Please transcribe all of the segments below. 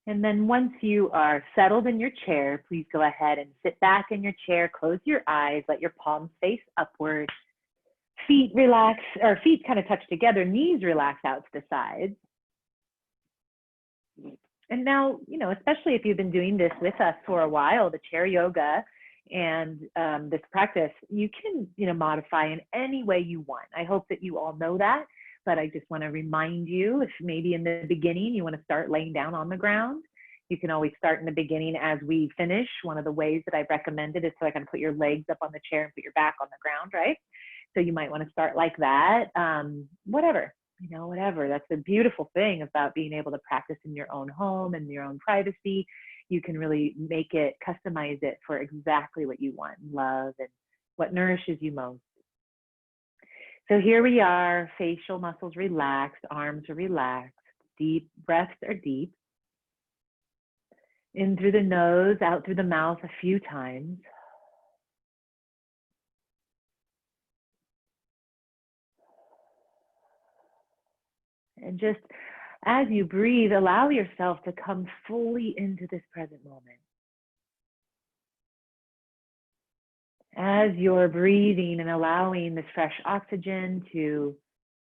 And then once you are settled in your chair, please go ahead and sit back in your chair, close your eyes, let your palms face upward, feet relax, or feet kind of touch together, knees relax out to the sides. And now, especially if you've been doing this with us for a while, the chair yoga and this practice, you can, modify in any way you want. I hope that you all know that, but I just want to remind you, if maybe in the beginning you want to start laying down on the ground, you can always start in the beginning as we finish. One of the ways that I've recommended is so I can put your legs up on the chair and put your back on the ground, right? So you might want to start like that, whatever. Whatever. That's the beautiful thing about being able to practice in your own home and your own privacy. You can really make it, customize it for exactly what you want, love, and what nourishes you most. So here we are, facial muscles relaxed, arms are relaxed, deep breaths are deep. In through the nose, out through the mouth a few times. And just as you breathe, allow yourself to come fully into this present moment. As you're breathing and allowing this fresh oxygen to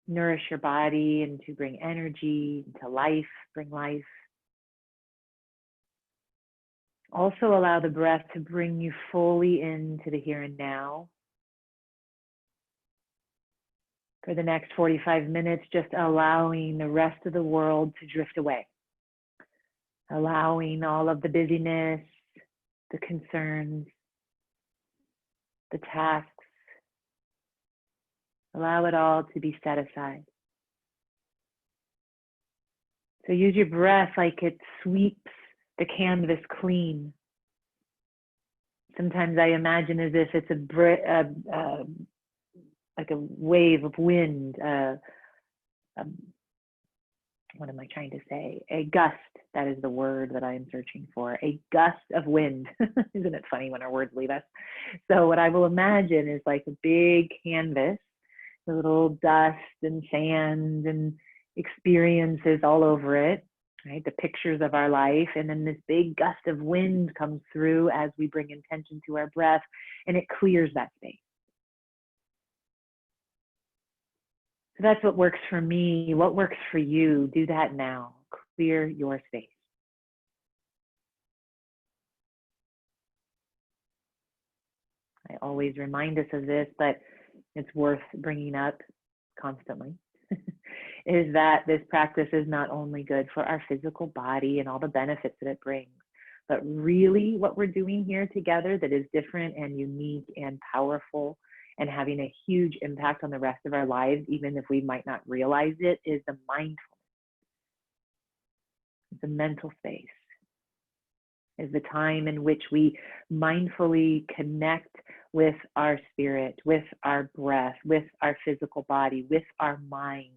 nourish your body and to bring energy to life, bring life. Also allow the breath to bring you fully into the here and now. For the next 45 minutes, just allowing the rest of the world to drift away. Allowing all of the busyness, the concerns, the tasks. Allow it all to be set aside. So use your breath like it sweeps the canvas clean. Sometimes I imagine as if it's like a wave of wind, what am I trying to say? A gust, that is the word that I am searching for. A gust of wind. Isn't it funny when our words leave us? So what I will imagine is like a big canvas, a little dust and sand and experiences all over it, right? The pictures of our life. And then this big gust of wind comes through as we bring intention to our breath, and it clears that space. So that's what works for me. What works for you? Do that now. Clear your space. I always remind us of this, but it's worth bringing up constantly, is that this practice is not only good for our physical body and all the benefits that it brings, but really what we're doing here together that is different and unique and powerful and having a huge impact on the rest of our lives, even if we might not realize it, is the mindfulness. The mental space is the time in which we mindfully connect with our spirit, with our breath, with our physical body, with our mind,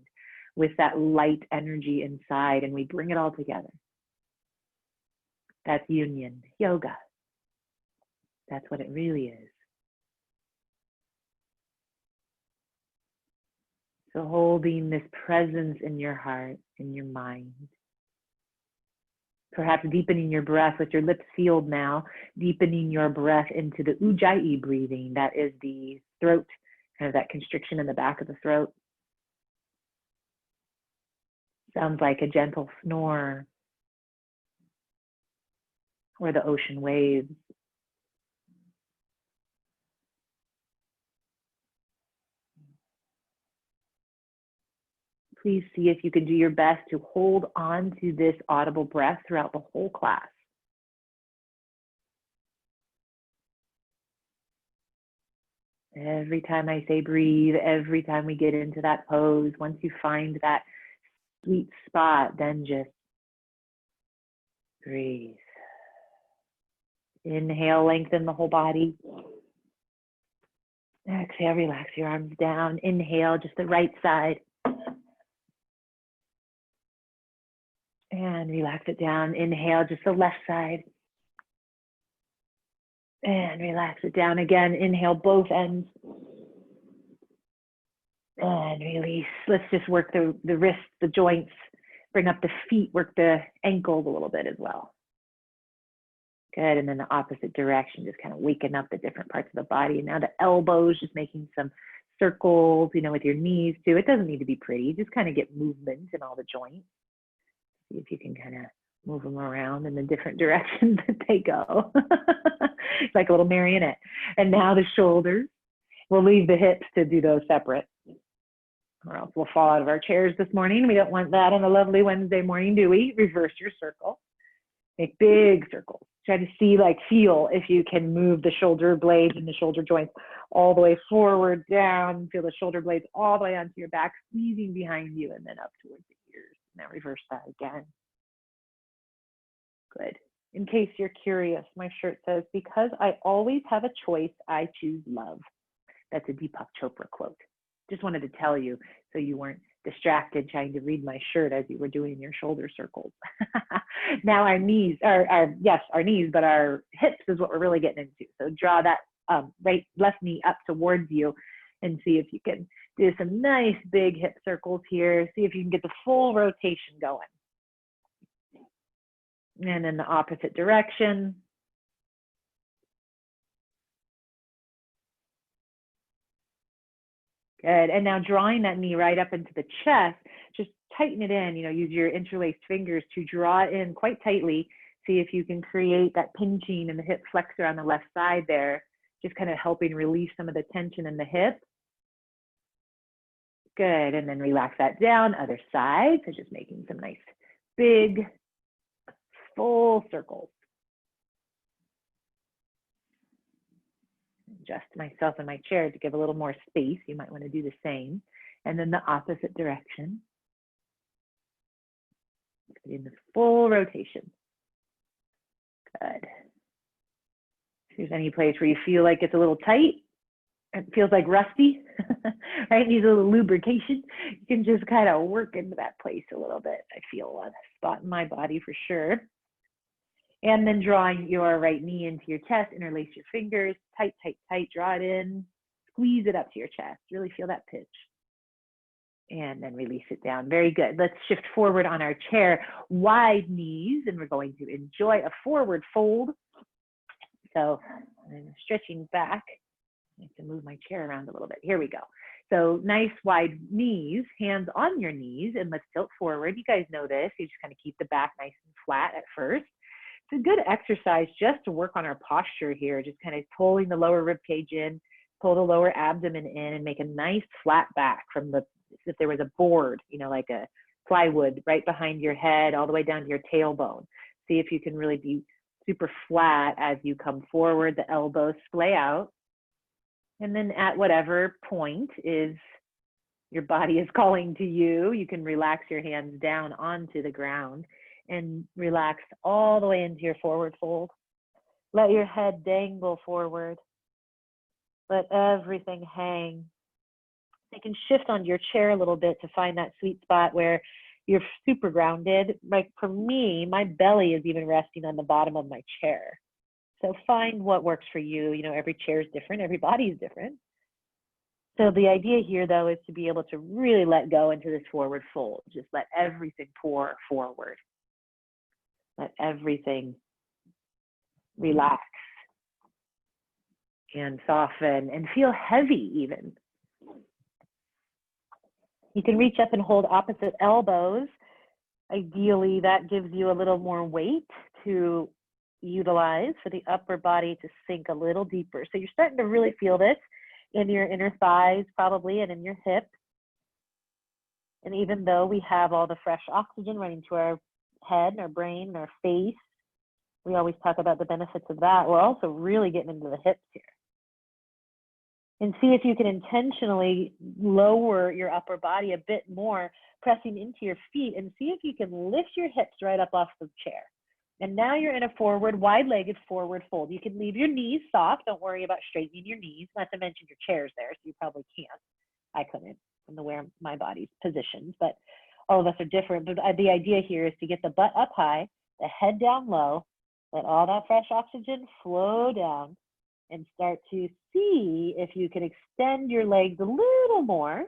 with that light energy inside, and we bring it all together. That's union, yoga. That's what it really is. So holding this presence in your heart, in your mind. Perhaps deepening your breath with your lips sealed now, deepening your breath into the Ujjayi breathing. That is the throat, kind of that constriction in the back of the throat. Sounds like a gentle snore or the ocean waves. Please see if you can do your best to hold on to this audible breath throughout the whole class. Every time I say breathe, every time we get into that pose, once you find that sweet spot, then just breathe. Inhale, lengthen the whole body. Exhale, relax your arms down. Inhale, just the right side. And relax it down. Inhale, just the left side. And relax it down again. Inhale, both ends. And release. Let's just work the wrists, the joints, Bring up the feet, work the ankles a little bit as well. Good, and then the opposite direction, just kind of waking up the different parts of the body. And now the elbows, just making some circles, you know, with your knees too. It doesn't need to be pretty, just kind of get movement in all the joints. See if you can kind of move them around in the different directions that they go. It's like a little marionette. And now the shoulders. We'll leave the hips to do those separate, or else we'll fall out of our chairs this morning. We don't want that on a lovely Wednesday morning, do we? Reverse your circle. Make big circles. Try to see, like, feel if you can move the shoulder blades and the shoulder joints all the way forward, down. Feel the shoulder blades all the way onto your back, squeezing behind you, and then up towards the ears. Now reverse that again. Good. In case you're curious, my shirt says, "Because I always have a choice, I choose love." That's a Deepak Chopra quote. Just wanted to tell you so you weren't distracted trying to read my shirt as you were doing your shoulder circles. Now our knees, yes, our knees, but our hips is what we're really getting into. So draw that left knee up towards you and see if you can do some nice big hip circles here. See if you can get the full rotation going. And in the opposite direction. Good. And now drawing that knee right up into the chest, just tighten it in, you know, use your interlaced fingers to draw it in quite tightly. See if you can create that pinching in the hip flexor on the left side there, just kind of helping release some of the tension in the hip. Good. And then relax that down, other side. So just making some nice big full circles. Adjust myself in my chair to give a little more space. You might want to do the same. And then the opposite direction. In the full rotation. Good. If there's any place where you feel like it's a little tight, it feels like rusty, right? Needs a little lubrication. You can just kind of work into that place a little bit. I feel a spot in my body for sure. And then drawing your right knee into your chest, interlace your fingers, tight, tight, tight, draw it in, squeeze it up to your chest, really feel that pinch. And then release it down. Very good. Let's shift forward on our chair, wide knees, and we're going to enjoy a forward fold. So I'm stretching back. I have to move my chair around a little bit. Here we go. So nice wide knees, hands on your knees, and let's tilt forward. You guys know this. You just kind of keep the back nice and flat at first. It's a good exercise just to work on our posture here, just kind of pulling the lower rib cage in, pull the lower abdomen in, and make a nice flat back from the, if there was a board, you know, like a plywood right behind your head, all the way down to your tailbone. See if you can really be super flat as you come forward, the elbows splay out. And then at whatever point is your body is calling to you, you can relax your hands down onto the ground and relax all the way into your forward fold. Let your head dangle forward. Let everything hang. You can shift onto your chair a little bit to find that sweet spot where you're super grounded. Like for me, my belly is even resting on the bottom of my chair. So find what works for you. You know, every chair is different, every body is different. So the idea here, though, is to be able to really let go into this forward fold. Just let everything pour forward. Let everything relax and soften and feel heavy even. You can reach up and hold opposite elbows. Ideally, that gives you a little more weight to utilize for the upper body to sink a little deeper. So you're starting to really feel this in your inner thighs probably and in your hips. And even though we have all the fresh oxygen running to our head and our brain and our face, we always talk about the benefits of that. We're also really getting into the hips here. And see if you can intentionally lower your upper body a bit more, pressing into your feet, and see if you can lift your hips right up off the chair. And now you're in a forward, wide-legged forward fold. You can leave your knees soft. Don't worry about straightening your knees, not to mention your chair's there, so you probably can't. I couldn't from the way my body's positioned, but all of us are different. But the idea here is to get the butt up high, the head down low, let all that fresh oxygen flow down, and start to see if you can extend your legs a little more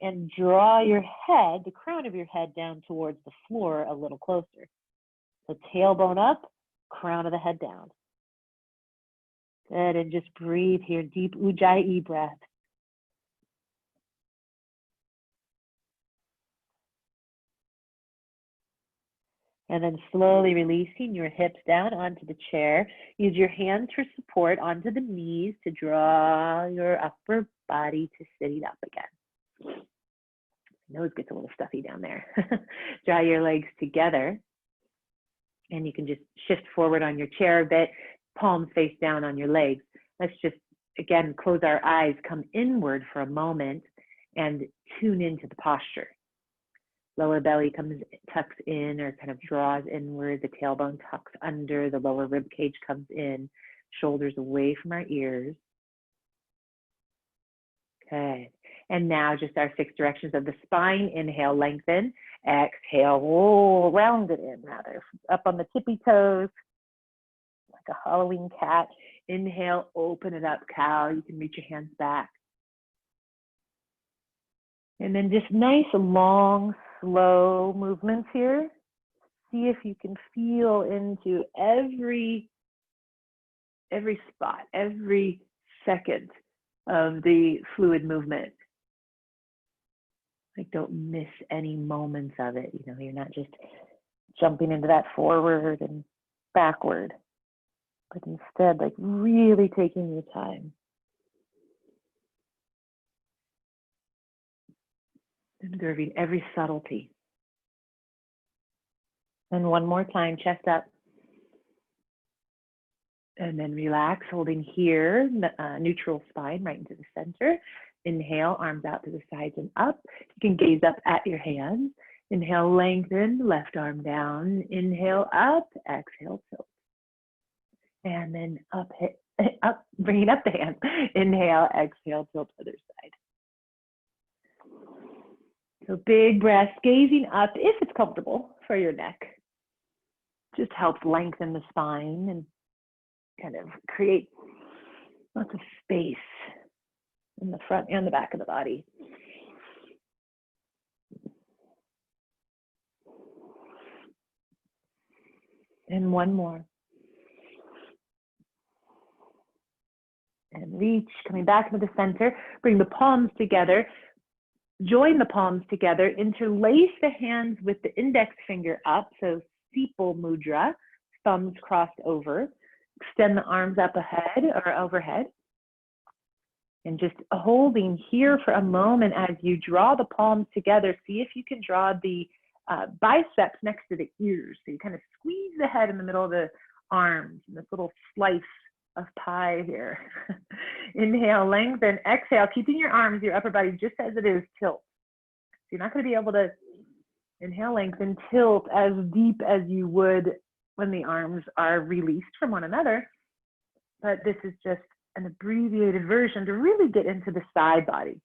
and draw your head, the crown of your head, down towards the floor a little closer. So tailbone up, crown of the head down. Good, and just breathe here, deep Ujjayi breath. And then slowly releasing your hips down onto the chair. Use your hands for support onto the knees to draw your upper body to sitting up again. Nose gets a little stuffy down there. Draw your legs together. And you can just shift forward on your chair a bit, palms face down on your legs. Let's just, again, close our eyes, come inward for a moment, and tune into the posture. Lower belly tucks in or kind of draws inward. The tailbone tucks under. The lower rib cage comes in. Shoulders away from our ears. Good. And now just our 6 directions of the spine. Inhale, lengthen. Exhale, roll, round it in rather. Up on the tippy toes, like a Halloween cat. Inhale, open it up, cow. You can reach your hands back. And then just nice, long, slow movements here. See if you can feel into every spot, every second of the fluid movement. Like, don't miss any moments of it. You know, you're not just jumping into that forward and backward, but instead, like, really taking your time. Observing every subtlety. And one more time, chest up. And then relax, holding here, neutral spine right into the center. Inhale, arms out to the sides and up. You can gaze up at your hands. Inhale, lengthen, left arm down. Inhale, up, exhale, tilt. And then up, bringing up the hands. Inhale, exhale, tilt to the other side. So big breath, gazing up if it's comfortable for your neck. Just helps lengthen the spine and kind of create lots of space in the front and the back of the body. And one more. And reach, coming back into the center. Bring the palms together. Join the palms together. Interlace the hands with the index finger up. So steeple mudra, thumbs crossed over. Extend the arms up ahead or overhead. And just holding here for a moment as you draw the palms together. See if you can draw the biceps next to the ears. So you kind of squeeze the head in the middle of the arms, and this little slice of pie here. Inhale, lengthen, exhale, keeping your arms, your upper body just as it is, tilt. So you're not going to be able to inhale, lengthen, tilt as deep as you would when the arms are released from one another. But this is just an abbreviated version to really get into the side body.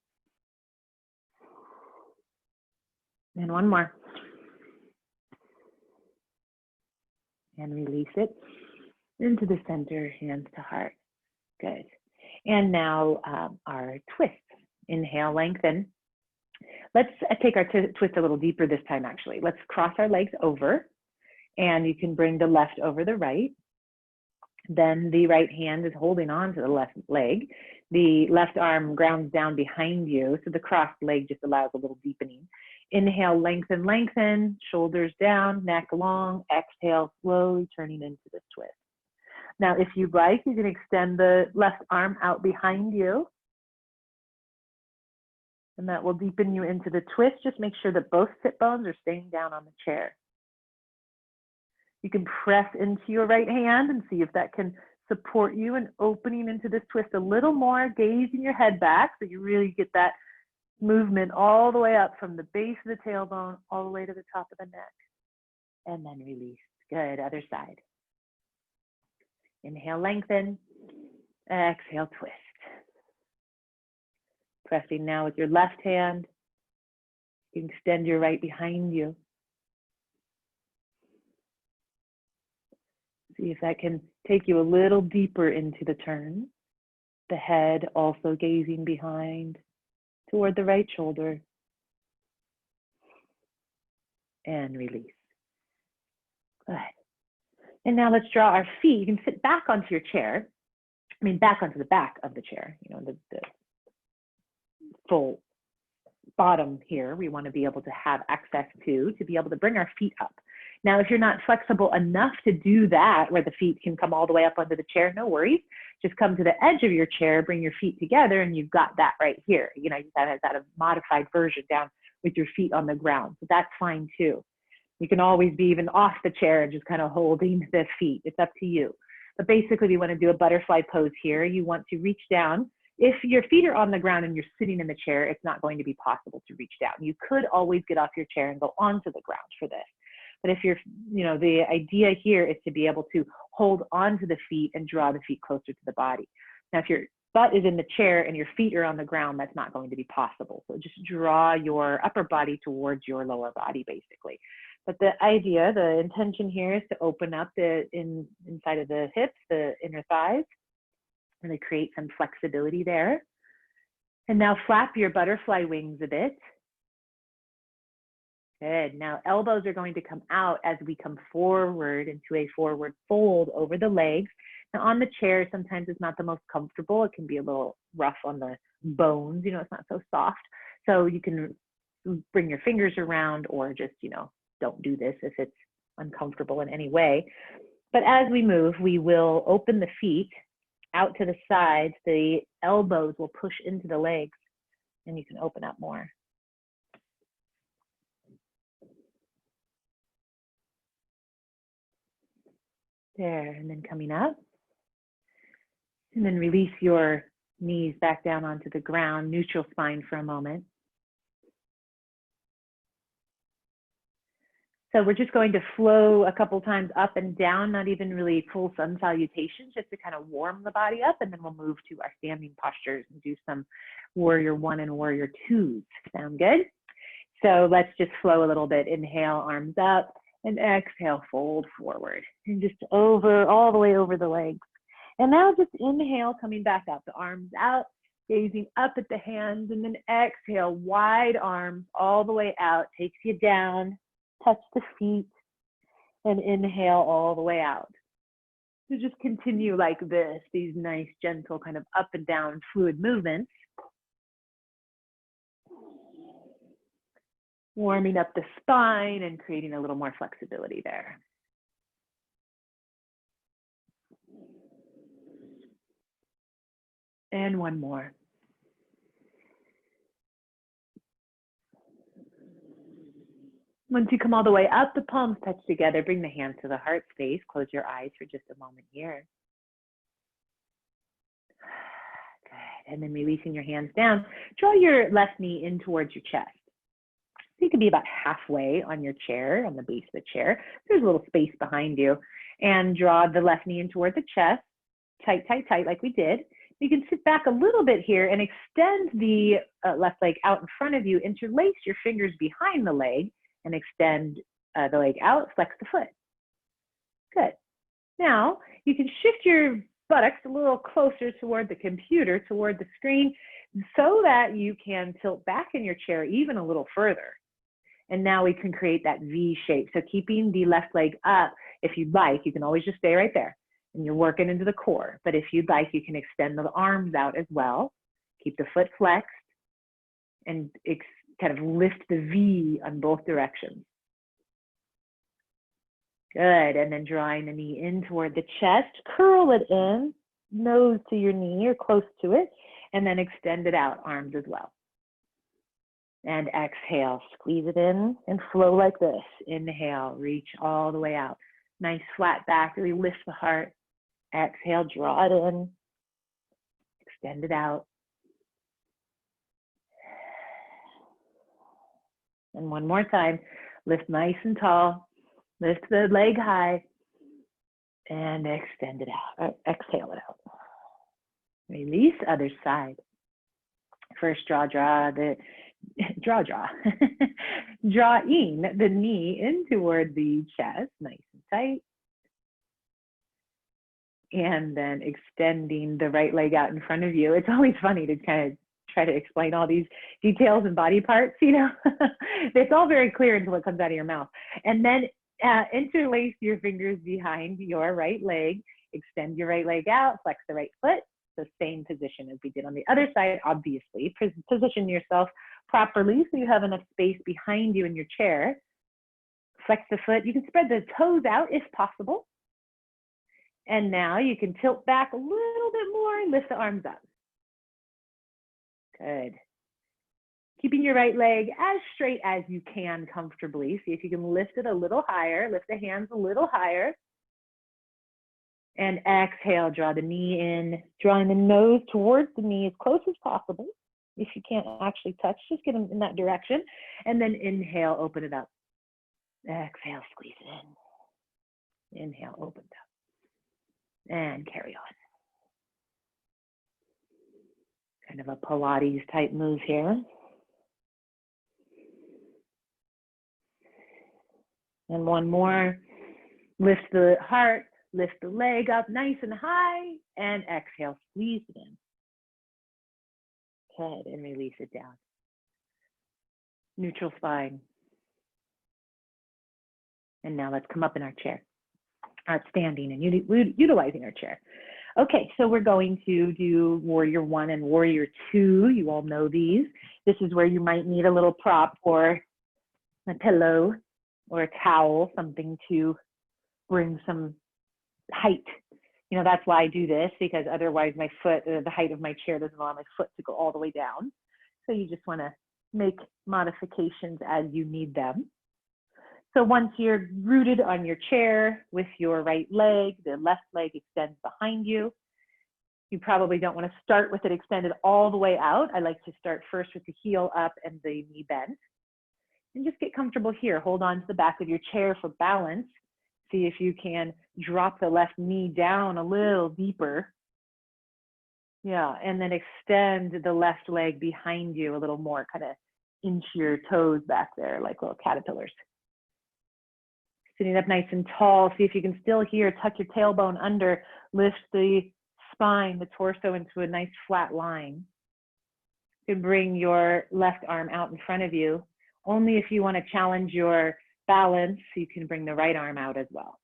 And one more. And release it into the center, hands to heart. Good. And now our twist. Inhale, lengthen. Let's take our twist a little deeper this time, actually. Let's cross our legs over, and you can bring the left over the right. Then the right hand is holding on to the left leg. The left arm grounds down behind you, so the crossed leg just allows a little deepening. Inhale, lengthen, lengthen, shoulders down, neck long. Exhale, slowly turning into this twist. Now, if you'd like, you can extend the left arm out behind you, and that will deepen you into the twist. Just make sure that both sit bones are staying down on the chair. You can press into your right hand and see if that can support you in opening into this twist a little more, gazing your head back so you really get that movement all the way up from the base of the tailbone all the way to the top of the neck. And then release. Good, other side. Inhale, lengthen. Exhale, twist. Pressing now with your left hand. You can extend your right behind you. See if that can take you a little deeper into the turn. The head also gazing behind toward the right shoulder. and release. Good. And now let's draw our feet. You can sit back onto your chair. I mean, back onto the back of the chair, you know, the full bottom here. We want to be able to have access to be able to bring our feet up. Now, if you're not flexible enough to do that, where the feet can come all the way up onto the chair, no worries. Just come to the edge of your chair, bring your feet together, and you've got that right here. You know, that has that a modified version down with your feet on the ground. So that's fine too. You can always be even off the chair and just kind of holding the feet. It's up to you. But basically, we want to do a butterfly pose here. You want to reach down. If your feet are on the ground and you're sitting in the chair, it's not going to be possible to reach down. You could always get off your chair and go onto the ground for this. But if you're, you know, the idea here is to be able to hold onto the feet and draw the feet closer to the body. Now, if your butt is in the chair and your feet are on the ground, that's not going to be possible. So just draw your upper body towards your lower body, basically. But the idea, the intention here is to open up the inside of the hips, the inner thighs, and they create some flexibility there. And now flap your butterfly wings a bit. Good. Now elbows are going to come out as we come forward into a forward fold over the legs. Now on the chair, sometimes it's not the most comfortable. It can be a little rough on the bones, you know, it's not so soft. So you can bring your fingers around or just, you know, don't do this if it's uncomfortable in any way. But as we move, we will open the feet out to the sides. The elbows will push into the legs and you can open up more. There, and then coming up. And then release your knees back down onto the ground, neutral spine for a moment. So we're just going to flow a couple times up and down, not even really full sun salutations, just to kind of warm the body up, and then we'll move to our standing postures and do some warrior one and warrior twos. Sound good? So let's just flow a little bit. Inhale, arms up, and exhale, fold forward, and just over, all the way over the legs. And now just inhale, coming back up, the arms out, gazing up at the hands, and then exhale, wide arms all the way out, takes you down, touch the feet, and inhale all the way out. So just continue like this, these nice, gentle, kind of up and down fluid movements. Warming up the spine and creating a little more flexibility there. And one more. Once you come all the way up, the palms touch together, bring the hands to the heart space, close your eyes for just a moment here. Good, and then releasing your hands down, draw your left knee in towards your chest. So you can be about halfway on your chair, on the base of the chair. There's a little space behind you, and draw the left knee in towards the chest, tight, tight, tight, like we did. You can sit back a little bit here and extend the left leg out in front of you, interlace your fingers behind the leg, and extend the leg out, flex the foot. Good. Now, you can shift your buttocks a little closer toward the computer, toward the screen, so that you can tilt back in your chair even a little further. And now we can create that V shape. So keeping the left leg up, if you'd like, you can always just stay right there. And you're working into the core. But if you'd like, you can extend the arms out as well. Keep the foot flexed and kind of lift the V on both directions. Good, and then drawing the knee in toward the chest, curl it in, nose to your knee or close to it, and then extend it out, arms as well. And exhale, squeeze it in and flow like this. Inhale, reach all the way out. Nice flat back, really lift the heart. Exhale, draw it in, extend it out. And one more time, lift nice and tall, lift the leg high, and extend it out, exhale it out. Release, other side. First draw the drawing the knee in toward the chest, nice and tight. And then extending the right leg out in front of you. It's always funny to kind of try to explain all these details and body parts, you know. It's all very clear until it comes out of your mouth. And then interlace your fingers behind your right leg, extend your right leg out, flex the right foot. The same position as we did on the other side, obviously. Position yourself properly so you have enough space behind you in your chair. Flex the foot. You can spread the toes out if possible. And now you can tilt back a little bit more and lift the arms up. Good. Keeping your right leg as straight as you can comfortably. See if you can lift it a little higher, lift the hands a little higher. And exhale, draw the knee in, drawing the nose towards the knee as close as possible. If you can't actually touch, just get them in that direction. And then inhale, open it up. Exhale, squeeze it in. Inhale, open it up. And carry on. Kind of a Pilates type move here. And one more. Lift the heart, lift the leg up nice and high, and exhale, squeeze it in. Good, and release it down. Neutral spine. And now let's come up in our chair. Standing and utilizing our chair. Okay, so we're going to do Warrior 1 and Warrior 2. You all know these. This is where you might need a little prop or a pillow or a towel, something to bring some height. You know, that's why I do this, because otherwise my foot, the height of my chair doesn't allow my foot to go all the way down. So you just want to make modifications as you need them. So once you're rooted on your chair with your right leg, the left leg extends behind you. You probably don't want to start with it extended all the way out. I like to start first with the heel up and the knee bent. And just get comfortable here. Hold on to the back of your chair for balance. See if you can drop the left knee down a little deeper. Yeah, and then extend the left leg behind you a little more, kind of inch your toes back there like little caterpillars. Sitting up nice and tall, see if you can still here, tuck your tailbone under, lift the spine, the torso into a nice flat line. You can bring your left arm out in front of you. Only if you want to challenge your balance, you can bring the right arm out as well.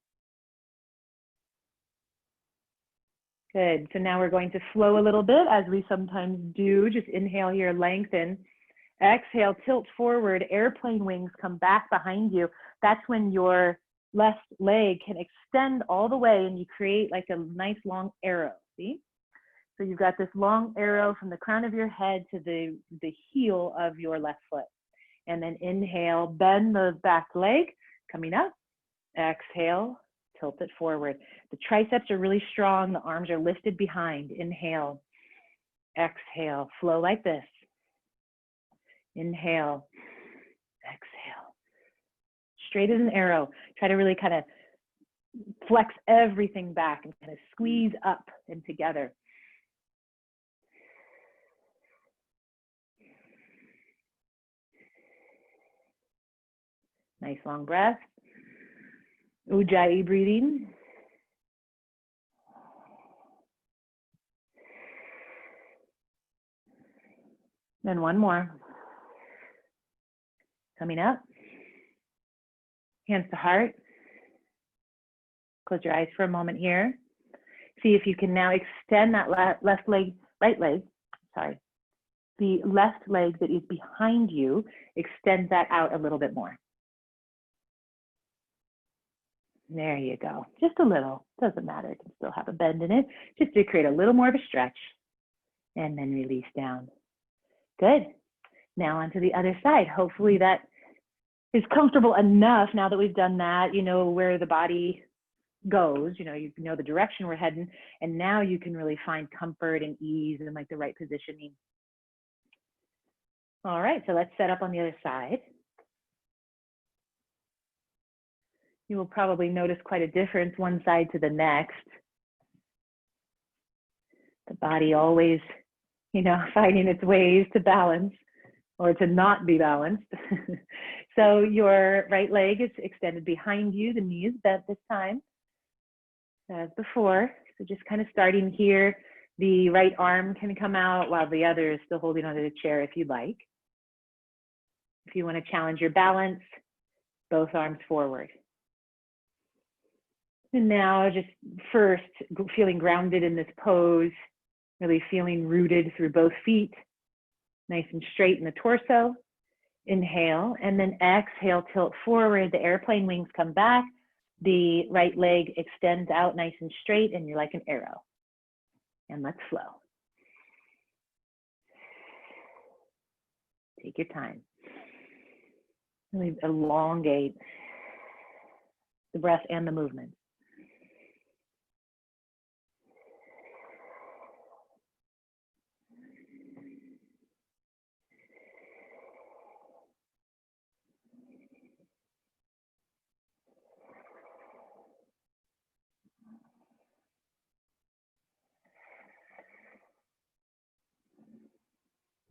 Good, so now we're going to flow a little bit as we sometimes do. Just inhale here, lengthen. Exhale, tilt forward, airplane wings come back behind you. That's when your left leg can extend all the way and you create like a nice long arrow, see? So you've got this long arrow from the crown of your head to the heel of your left foot. And then inhale, bend the back leg, coming up. Exhale, tilt it forward. The triceps are really strong, the arms are lifted behind. Inhale, exhale, flow like this. Inhale, exhale. Straight as an arrow. Try to really kind of flex everything back and kind of squeeze up and together. Nice long breath. Ujjayi breathing. Then one more. Coming up. Hands to heart. Close your eyes for a moment here. See if you can now extend that left leg, right leg, sorry. The left leg that is behind you, extend that out a little bit more. There you go. Just a little. Doesn't matter. It can still have a bend in it. Just to create a little more of a stretch. And then release down. Good. Now onto the other side. Hopefully that is comfortable enough now that we've done that. You know where the body goes. You know the direction we're heading. And now you can really find comfort and ease and like the right positioning. All right. So let's set up on the other side. You will probably notice quite a difference one side to the next. The body always, finding its ways to balance or to not be balanced. So your right leg is extended behind you. The knee is bent this time, as before. So just kind of starting here, The right arm can come out while the other is still holding onto the chair if you'd like. If you want to challenge your balance, both arms forward. And now just first feeling grounded in this pose, really feeling rooted through both feet, nice and straight in the torso. Inhale, and then exhale, tilt forward. The airplane wings come back. The right leg extends out nice and straight, and you're like an arrow. And let's flow. Take your time. Really elongate the breath and the movement.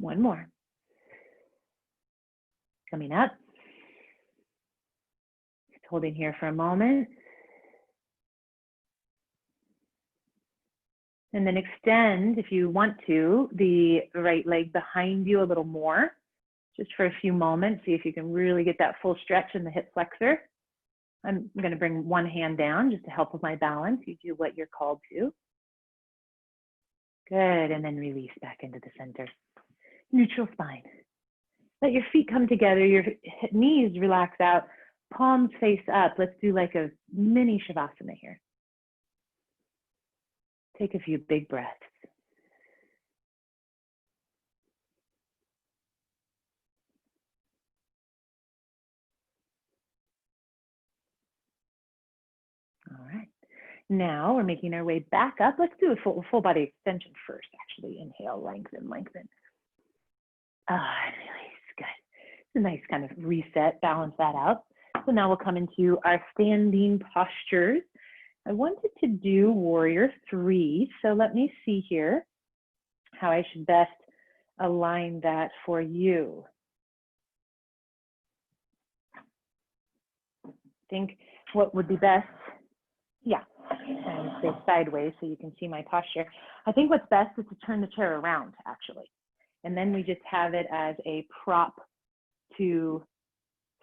One more. Coming up. Just holding here for a moment. And then extend, if you want to, the right leg behind you a little more, just for a few moments. See if you can really get that full stretch in the hip flexor. I'm going to bring one hand down just to help with my balance. You do what you're called to. Good, and then release back into the center. Neutral spine. Let your feet come together, your knees relax out, palms face up. Let's do like a mini Shavasana here. Take a few big breaths. All right. Now we're making our way back up. Let's do a full body extension first, actually. Inhale, lengthen, lengthen. And release, good. It's a nice kind of reset, balance that out. So now we'll come into our standing postures. I wanted to do warrior 3. So let me see here how I should best align that for you. I think what would be best, yeah, I would say sideways so you can see my posture. I think what's best is to turn the chair around, actually. And then we just have it as a prop to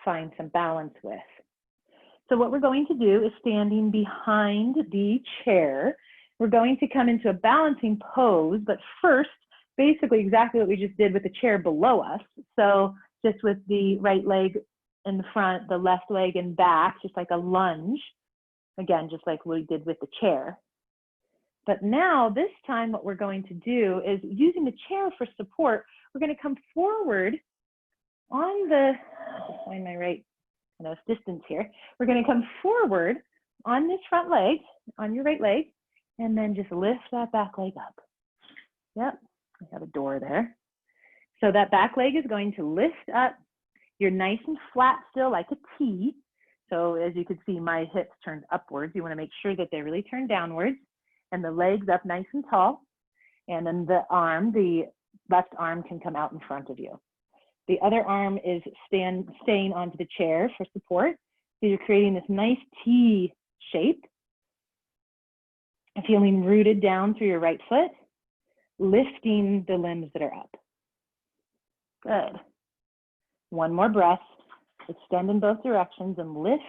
find some balance with. So what we're going to do is standing behind the chair. We're going to come into a balancing pose, but first, basically exactly what we just did with the chair below us. So just with the right leg in the front, the left leg in back, just like a lunge. Again, just like we did with the chair. But now this time what we're going to do is using the chair for support, we're going to come forward on the, I'll just find my right kind of distance here. We're going to come forward on this front leg, on your right leg, and then just lift that back leg up. Yep, I have a door there. So that back leg is going to lift up. You're nice and flat still like a T. So as you can see, my hips turned upwards. You want to make sure that they really turn downwards and the legs up nice and tall. And then the arm, the left arm can come out in front of you. The other arm is staying onto the chair for support. So you're creating this nice T shape. Feeling rooted down through your right foot, lifting the limbs that are up. Good. One more breath. Extend in both directions and lift,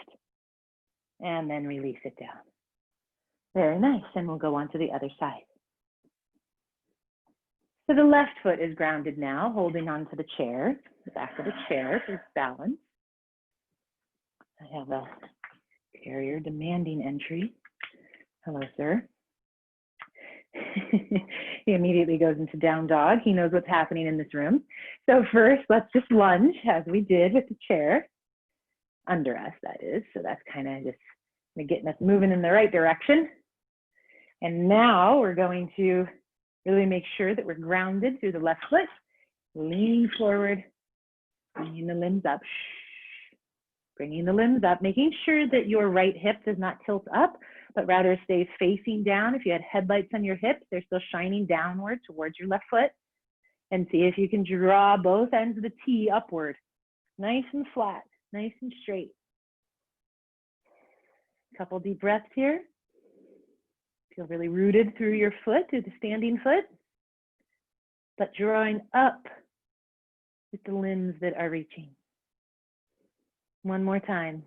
and then release it down. Very nice, and we'll go on to the other side. So the left foot is grounded now, holding onto the chair, the back of the chair for balance. I have a carrier demanding entry. Hello, sir. He immediately goes into down dog. He knows what's happening in this room. So first, let's just lunge as we did with the chair. Under us, that is. So that's kind of just getting us moving in the right direction. And now we're going to really make sure that we're grounded through the left foot. Leaning forward, bringing the limbs up. Bringing the limbs up, making sure that your right hip does not tilt up, but rather stays facing down. If you had headlights on your hips, they're still shining downward towards your left foot. And see if you can draw both ends of the T upward. Nice and flat, nice and straight. Couple deep breaths here. Feel really rooted through your foot, through the standing foot, but drawing up with the limbs that are reaching. One more time.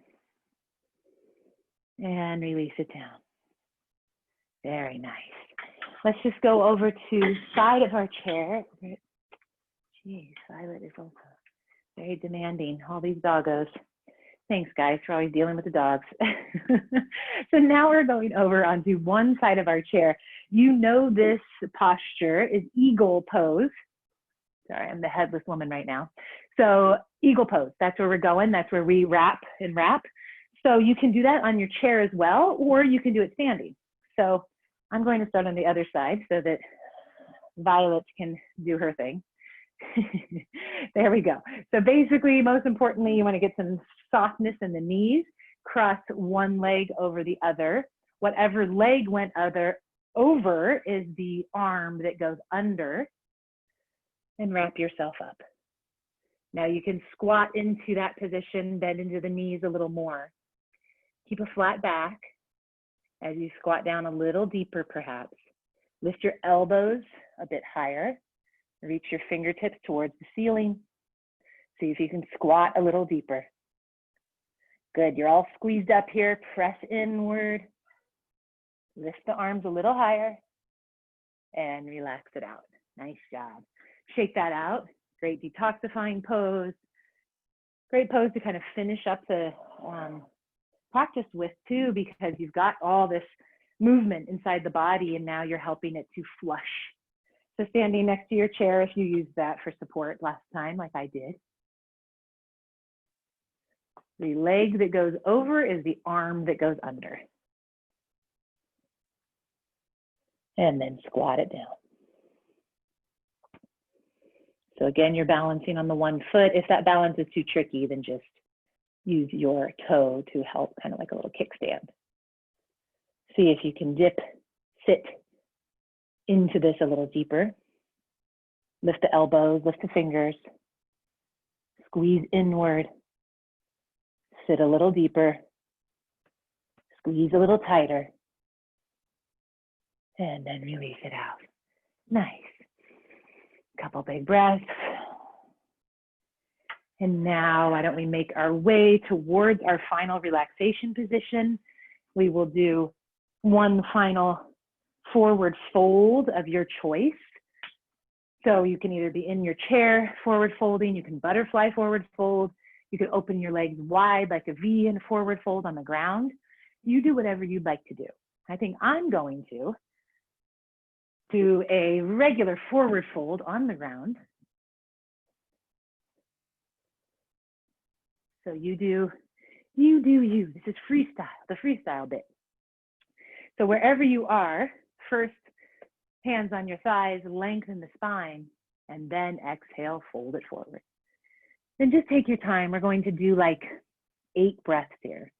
And release it down. Very nice. Let's just go over to side of our chair. Geez, Violet is also very demanding, all these doggos. Thanks, guys, for always dealing with the dogs. So now we're going over onto one side of our chair. You know this posture is eagle pose. Sorry, I'm the headless woman right now. So eagle pose, that's where we're going. That's where we wrap and wrap. So you can do that on your chair as well, or you can do it standing. So I'm going to start on the other side so that Violet can do her thing. There we go. So basically, most importantly, you want to get some softness in the knees, cross one leg over the other. Whatever leg went over is the arm that goes under, and wrap yourself up. Now you can squat into that position, bend into the knees a little more. Keep a flat back as you squat down a little deeper perhaps. Lift your elbows a bit higher. Reach your fingertips towards the ceiling. See if you can squat a little deeper. Good, you're all squeezed up here. Press inward. Lift the arms a little higher and relax it out. Nice job. Shake that out. Great detoxifying pose. Great pose to kind of finish up the practice with too, because you've got all this movement inside the body and now you're helping it to flush. So standing next to your chair, if you used that for support last time, like I did. The leg that goes over is the arm that goes under. And then squat it down. So again, you're balancing on the one foot. If that balance is too tricky, then just use your toe to help, kind of like a little kickstand. See if you can sit into this a little deeper. Lift the elbows, lift the fingers, squeeze inward, sit a little deeper, squeeze a little tighter, and then release it out. Nice. Couple big breaths. And now why don't we make our way towards our final relaxation position. We will do one final forward fold of your choice. So you can either be in your chair, forward folding, you can butterfly forward fold, you can open your legs wide like a V and forward fold on the ground. You do whatever you'd like to do. I think I'm going to do a regular forward fold on the ground. So you do you. This is freestyle, the freestyle bit. So wherever you are, first hands on your thighs, lengthen the spine, and then exhale, fold it forward. Then just take your time. We're going to do like 8 breaths here.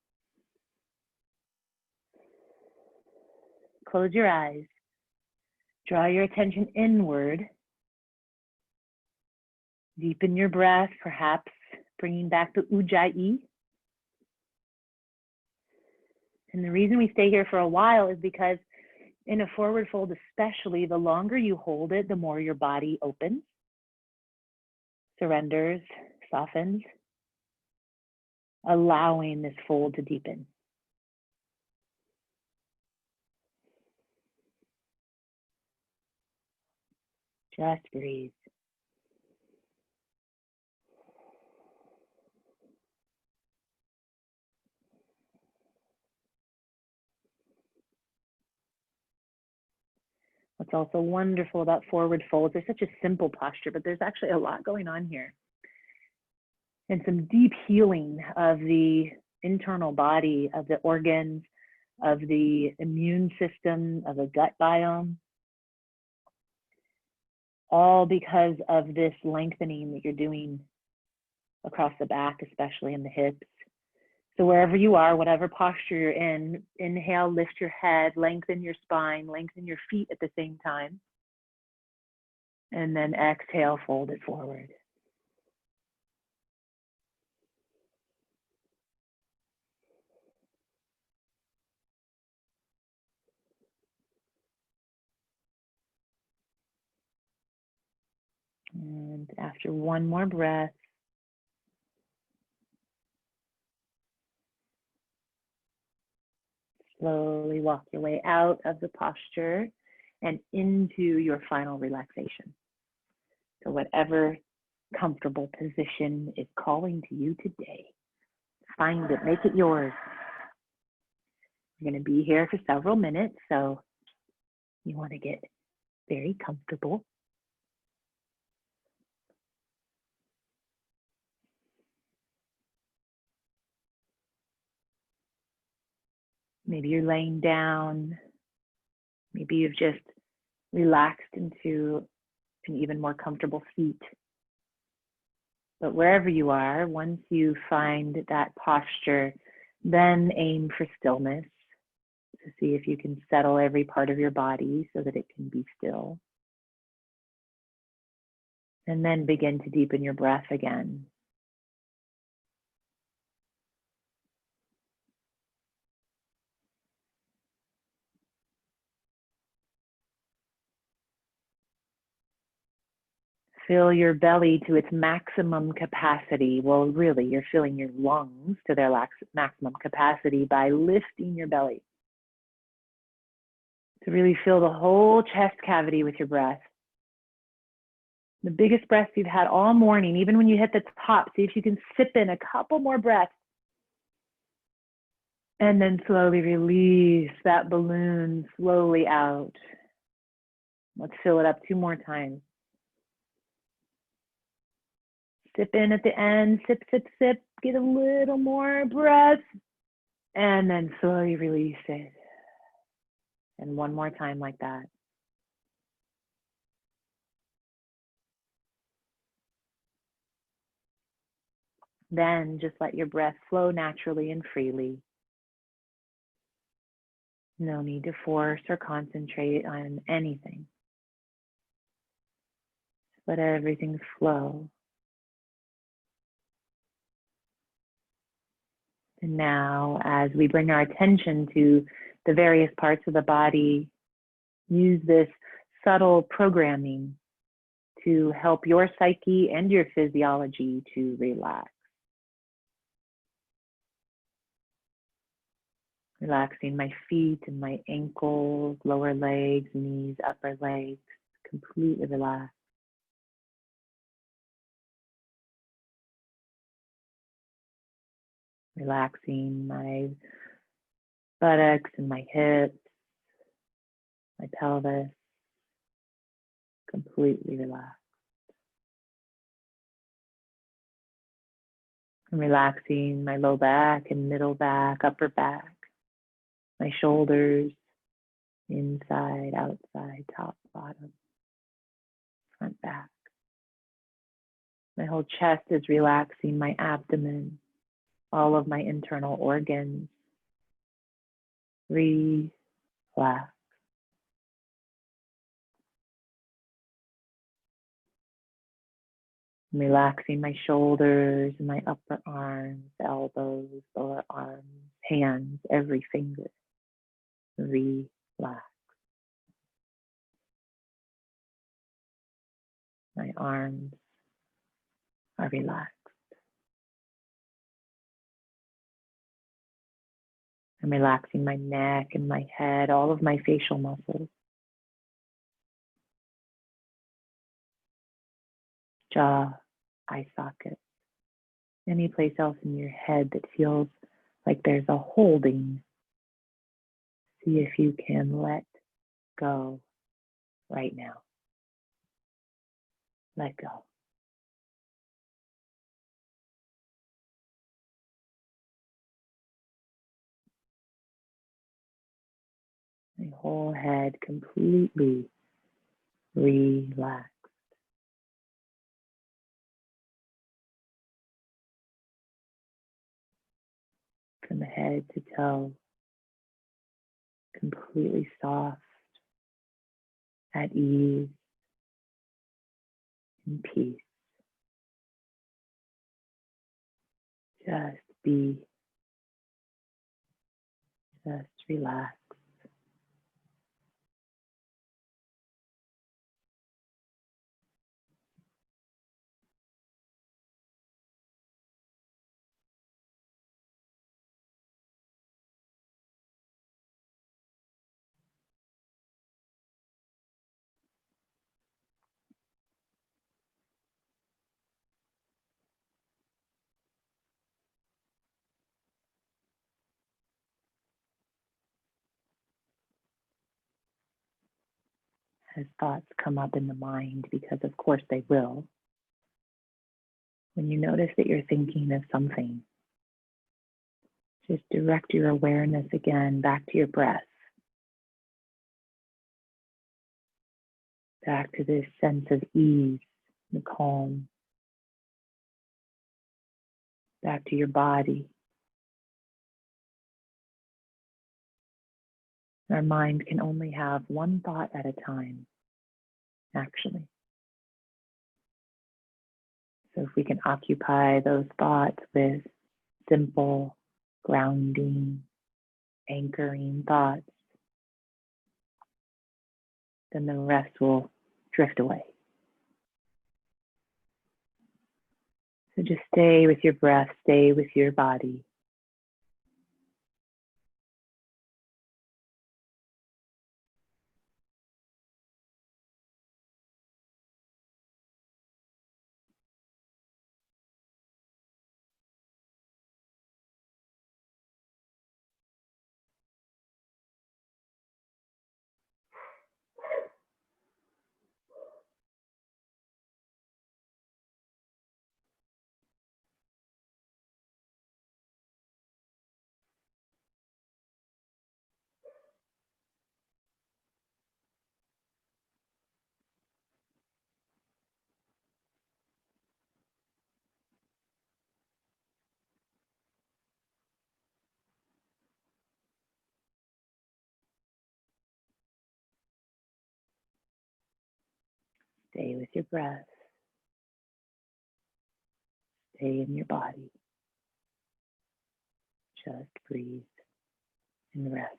Close your eyes. Draw your attention inward. Deepen your breath, perhaps bringing back the Ujjayi. And the reason we stay here for a while is because in a forward fold especially, the longer you hold it, the more your body opens, surrenders, softens, allowing this fold to deepen. Just breathe. What's also wonderful about forward folds, they're such a simple posture, but there's actually a lot going on here. And some deep healing of the internal body, of the organs, of the immune system, of the gut biome. All because of this lengthening that you're doing across the back, especially in the hips. So wherever you are, whatever posture you're in, inhale, lift your head, lengthen your spine, lengthen your feet at the same time. And then exhale, fold it forward. And after one more breath, slowly walk your way out of the posture and into your final relaxation. So whatever comfortable position is calling to you today, find it, make it yours. You're going to be here for several minutes, so you want to get very comfortable. Maybe you're laying down. Maybe you've just relaxed into an even more comfortable seat. But wherever you are, once you find that posture, then aim for stillness to see if you can settle every part of your body so that it can be still. And then begin to deepen your breath again. Fill your belly to its maximum capacity. Well, really, you're filling your lungs to their maximum capacity by lifting your belly. To really fill the whole chest cavity with your breath. The biggest breath you've had all morning, even when you hit the top, see if you can sip in a couple more breaths. And then slowly release that balloon slowly out. Let's fill it up 2 more times. Sip in at the end, sip, sip, sip, get a little more breath, and then slowly release it. And one more time like that. Then just let your breath flow naturally and freely. No need to force or concentrate on anything. Just let everything flow. And now, as we bring our attention to the various parts of the body, use this subtle programming to help your psyche and your physiology to relax. Relaxing my feet and my ankles, lower legs, knees, upper legs, completely relaxed. Relaxing my buttocks and my hips, my pelvis, completely relaxed. I'm relaxing my low back and middle back, upper back, my shoulders, inside, outside, top, bottom, front, back. My whole chest is relaxing, my abdomen, all of my internal organs. Relax. I'm relaxing my shoulders, my upper arms, elbows, lower arms, hands, every finger. Relax. My arms are relaxed. I'm relaxing my neck and my head, all of my facial muscles. Jaw, eye socket. Any place else in your head that feels like there's a holding. See if you can let go right now. Let go. My whole head completely relaxed. From the head to toe, completely soft, at ease, in peace. Just be, just relax. as thoughts come up in the mind, because of course they will. When you notice that you're thinking of something, just direct your awareness again back to your breath, back to this sense of ease and calm, back to your body. Our mind can only have one thought at a time, actually. So if we can occupy those thoughts with simple, grounding, anchoring thoughts, then the rest will drift away. So just stay with your breath, stay with your body. Stay with your breath. Stay in your body. Just breathe and rest.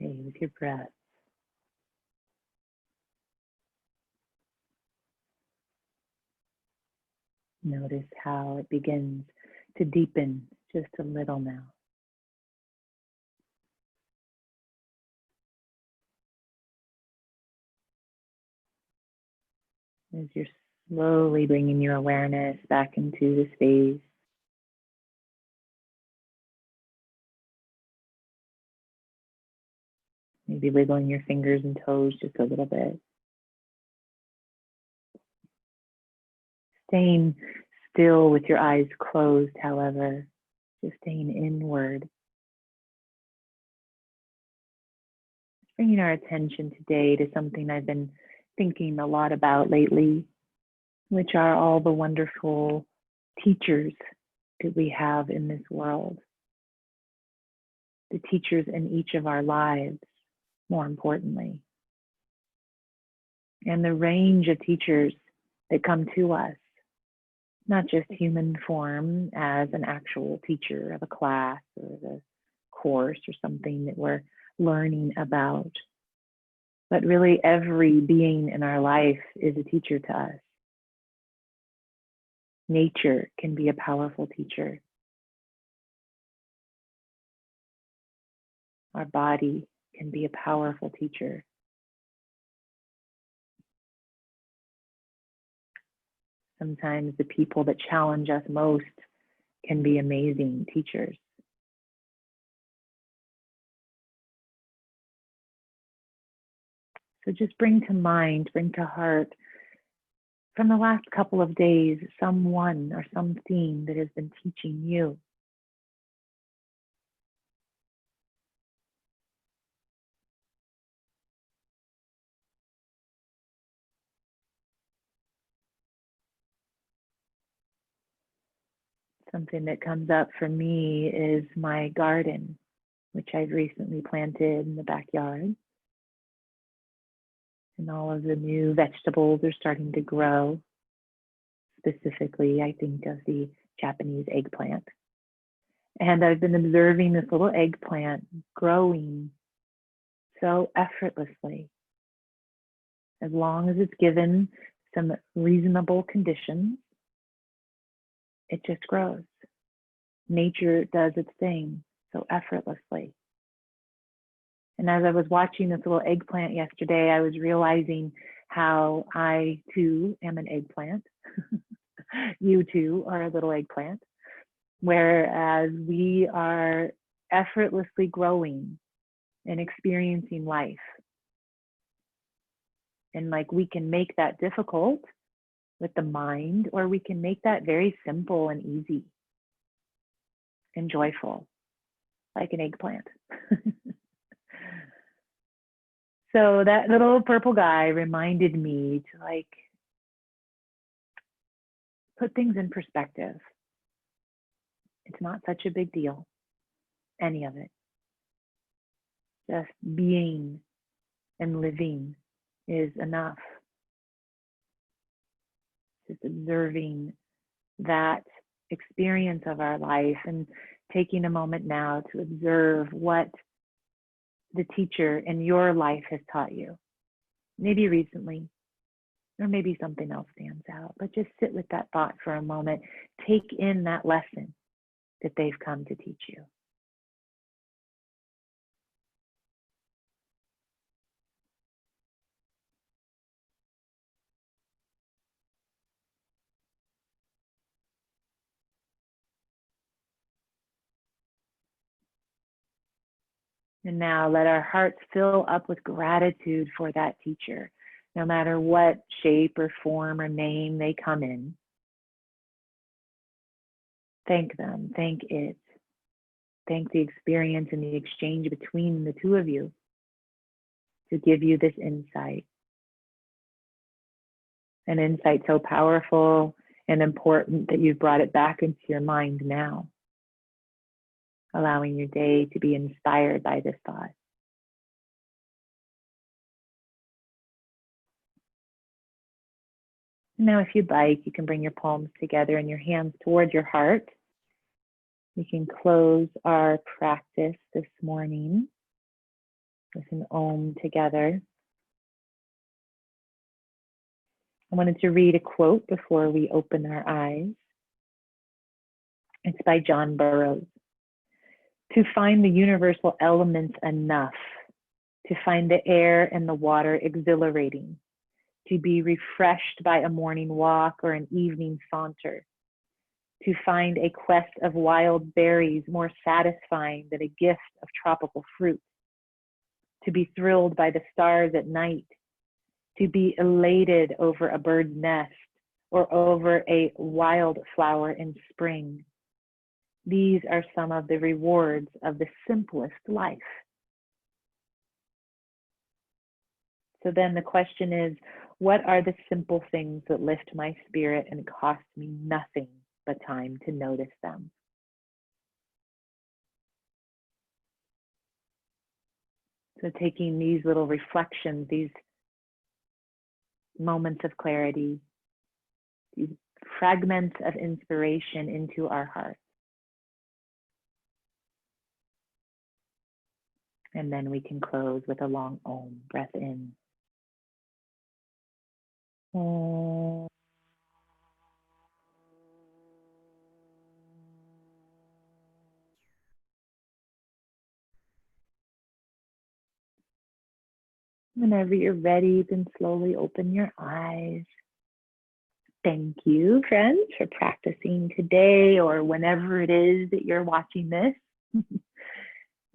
Stay with your breath. Notice how it begins to deepen just a little now. As you're slowly bringing your awareness back into the space, maybe wiggling your fingers and toes just a little bit. Staying still with your eyes closed, however, just staying inward. Bringing our attention today to something I've been thinking a lot about lately, which are all the wonderful teachers that we have in this world. The teachers in each of our lives, more importantly. And the range of teachers that come to us, not just human form as an actual teacher of a class or the course or something that we're learning about, but really every being in our life is a teacher to us. Nature can be a powerful teacher. Our body can be a powerful teacher. Sometimes the people that challenge us most can be amazing teachers. So just bring to mind, bring to heart from the last couple of days, someone or some theme that has been teaching you. Something that comes up for me is my garden, which I've recently planted in the backyard. And all of the new vegetables are starting to grow. Specifically, I think of the Japanese eggplant. And I've been observing this little eggplant growing so effortlessly. As long as it's given some reasonable conditions, it just grows. Nature does its thing so effortlessly. And as I was watching this little eggplant yesterday, I was realizing how I too am an eggplant. You too are a little eggplant. Whereas we are effortlessly growing and experiencing life. And like we can make that difficult with the mind, or we can make that very simple and easy and joyful, like an eggplant. So that little purple guy reminded me to like put things in perspective. It's not such a big deal, any of it. Just being and living is enough. Just observing that experience of our life and taking a moment now to observe what the teacher in your life has taught you. Maybe recently, or maybe something else stands out, but just sit with that thought for a moment. Take in that lesson that they've come to teach you. And now let our hearts fill up with gratitude for that teacher, no matter what shape or form or name they come in. Thank them, thank it. Thank the experience and the exchange between the two of you to give you this insight. An insight so powerful and important that you've brought it back into your mind now, allowing your day to be inspired by this thought. Now, if you'd like, you can bring your palms together and your hands toward your heart. We can close our practice this morning with an Om together. I wanted to read a quote before we open our eyes. It's by John Burroughs. To find the universal elements enough, to find the air and the water exhilarating, to be refreshed by a morning walk or an evening saunter, to find a quest of wild berries more satisfying than a gift of tropical fruit, to be thrilled by the stars at night, to be elated over a bird's nest or over a wildflower in spring. These are some of the rewards of the simplest life. So then the question is, what are the simple things that lift my spirit and cost me nothing but time to notice them? So taking these little reflections, these moments of clarity, these fragments of inspiration into our hearts. And then we can close with a long Om, breath in. Om. Whenever you're ready, you can slowly open your eyes. Thank you, friends, for practicing today or whenever it is that you're watching this.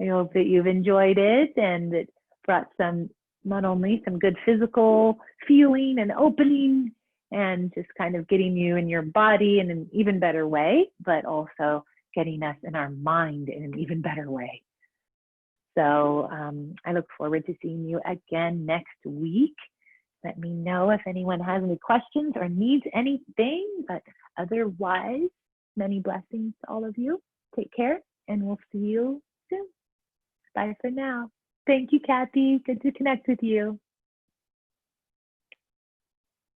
I hope that you've enjoyed it and it brought some, not only some good physical feeling and opening and just kind of getting you in your body in an even better way, but also getting us in our mind in an even better way. So I look forward to seeing you again next week. Let me know if anyone has any questions or needs anything, but otherwise, many blessings to all of you. Take care, and we'll see you soon. Bye for now. Thank you, Kathy. Good to connect with you.